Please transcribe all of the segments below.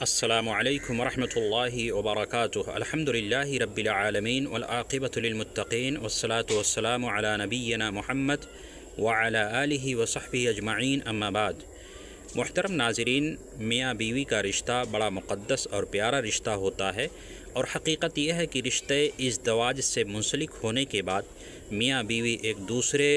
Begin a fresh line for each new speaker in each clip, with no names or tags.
السلام علیکم ورحمۃ اللہ وبرکاتہ۔ الحمد للہ رب العالمین والعاقبۃ للمتقین والصلاة والسلام علی نبینا محمد وعلی آلہ وصحبہ اجمعین، اما بعد۔ محترم ناظرین، میاں بیوی کا رشتہ بڑا مقدس اور پیارا رشتہ ہوتا ہے، اور حقیقت یہ ہے کہ رشتے ازدواج سے منسلک ہونے کے بعد میاں بیوی ایک دوسرے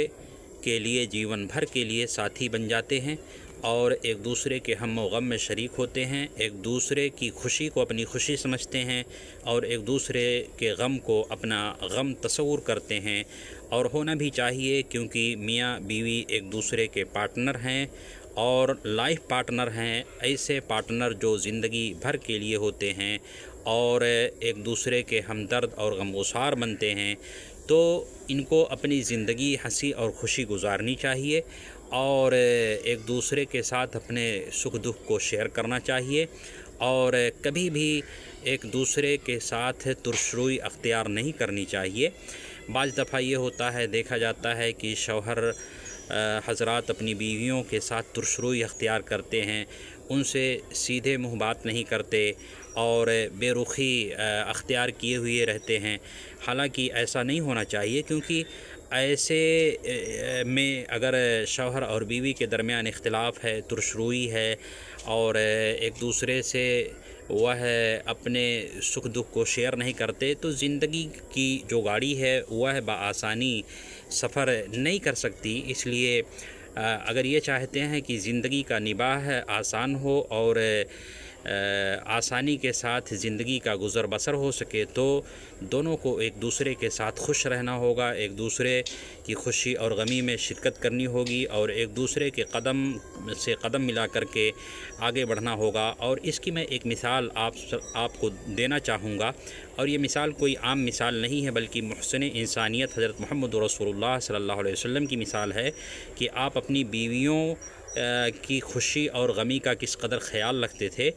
کے لیے جیون بھر کے لیے ساتھی بن جاتے ہیں اور ایک دوسرے کے ہم و غم میں شریک ہوتے ہیں، ایک دوسرے کی خوشی کو اپنی خوشی سمجھتے ہیں اور ایک دوسرے کے غم کو اپنا غم تصور کرتے ہیں، اور ہونا بھی چاہیے، کیونکہ میاں بیوی ایک دوسرے کے پارٹنر ہیں اور لائف پارٹنر ہیں، ایسے پارٹنر جو زندگی بھر کے لیے ہوتے ہیں اور ایک دوسرے کے ہمدرد اور غمگسار بنتے ہیں۔ تو ان کو اپنی زندگی ہنسی اور خوشی گزارنی چاہیے اور ایک دوسرے کے ساتھ اپنے سکھ دکھ کو شیئر کرنا چاہیے، اور کبھی بھی ایک دوسرے کے ساتھ ترشروئی اختیار نہیں کرنی چاہیے۔ بعض دفعہ یہ ہوتا ہے، دیکھا جاتا ہے کہ شوہر حضرات اپنی بیویوں کے ساتھ ترشروئی اختیار کرتے ہیں، ان سے سیدھے منہ بات نہیں کرتے اور بے رخی اختیار کیے ہوئے رہتے ہیں۔ حالانکہ ایسا نہیں ہونا چاہیے، کیونکہ ایسے میں اگر شوہر اور بیوی کے درمیان اختلاف ہے، ترشروئی ہے اور ایک دوسرے سے وہ اپنے سکھ دکھ کو شیئر نہیں کرتے، تو زندگی کی جو گاڑی ہے وہ بآسانی سفر نہیں کر سکتی۔ اس لیے اگر یہ چاہتے ہیں کہ زندگی کا نباہ آسان ہو اور آسانی کے ساتھ زندگی کا گزر بسر ہو سکے، تو دونوں کو ایک دوسرے کے ساتھ خوش رہنا ہوگا، ایک دوسرے کی خوشی اور غمی میں شرکت کرنی ہوگی اور ایک دوسرے کے قدم سے قدم ملا کر کے آگے بڑھنا ہوگا۔ اور اس کی میں ایک مثال آپ کو دینا چاہوں گا، اور یہ مثال کوئی عام مثال نہیں ہے، بلکہ محسن انسانیت حضرت محمد رسول اللہ صلی اللہ علیہ وسلم کی مثال ہے کہ آپ اپنی بیویوں کی خوشی اور غمی کا کس قدر خیال رکھتے تھے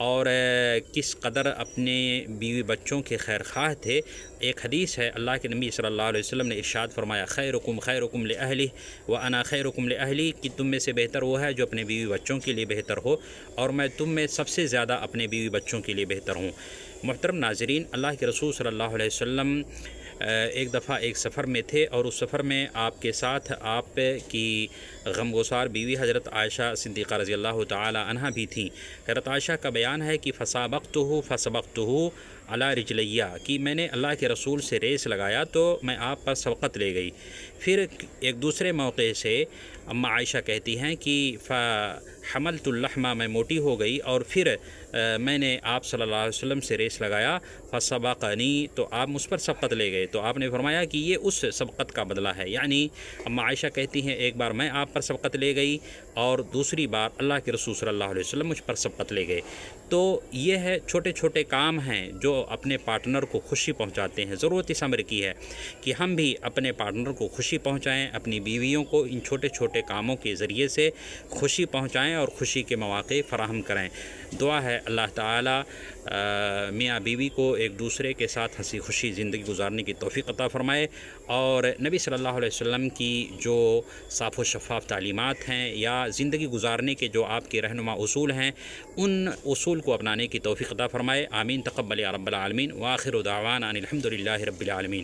اور کس قدر اپنے بیوی بچوں کے خیر خواہ تھے۔ ایک حدیث ہے، اللہ کے نبی صلی اللہ علیہ وسلم نے ارشاد فرمایا، خیرکم خیرکم لأہلہ وانا خیرکم لأہلی، کہ تم میں سے بہتر وہ ہے جو اپنے بیوی بچوں کے لیے بہتر ہو، اور میں تم میں سب سے زیادہ اپنے بیوی بچوں کے لیے بہتر ہوں۔ محترم ناظرین، اللہ کے رسول صلی اللہ علیہ وسلم ایک دفعہ ایک سفر میں تھے، اور اس سفر میں آپ کے ساتھ آپ کی غمگسار بیوی حضرت عائشہ صدیقہ رضی اللہ تعالی عنہا بھی تھیں۔ حضرت عائشہ کا بیان ہے کہ فسبقتہ علی رجلیہ، کہ میں نے اللہ کے رسول سے ریس لگایا تو میں آپ پر سبقت لے گئی۔ پھر ایک دوسرے موقع سے اما عائشہ کہتی ہیں کہ فحملت اللحم، میں موٹی ہو گئی، اور پھر میں نے آپ صلی اللہ علیہ وسلم سے ریس لگایا، فسبقنی، تو آپ مجھ پر سبقت لے گئے۔ تو آپ نے فرمایا کہ یہ اس سبقت کا بدلہ ہے، یعنی اما عائشہ کہتی ہیں ایک بار میں آپ پر سبقت لے گئی اور دوسری بار اللہ کے رسول صلی اللہ علیہ وسلم مجھ پر سبقت لے گئے۔ تو یہ ہے، چھوٹے چھوٹے کام ہیں جو اپنے پارٹنر کو خوشی پہنچاتے ہیں۔ ضرورت اس امر کی ہے کہ ہم بھی اپنے پارٹنر کو خوشی پہنچائیں، اپنی بیویوں کو ان چھوٹے چھوٹے کاموں کے ذریعے سے خوشی پہنچائیں اور خوشی کے مواقع فراہم کریں۔ دعا ہے اللہ تعالی میاں بیوی کو ایک دوسرے کے ساتھ ہنسی خوشی زندگی گزارنے کی توفیق عطا فرمائے، اور نبی صلی اللہ علیہ وسلم کی جو صاف و شفاف تعلیمات ہیں یا زندگی گزارنے کے جو آپ کے رہنما اصول ہیں، ان اصول کو اپنانے کی توفیق عطا فرمائے۔ آمین، تقبل یا رب العالمین، وآخر دعوانا ان الحمد للہ رب العالمین۔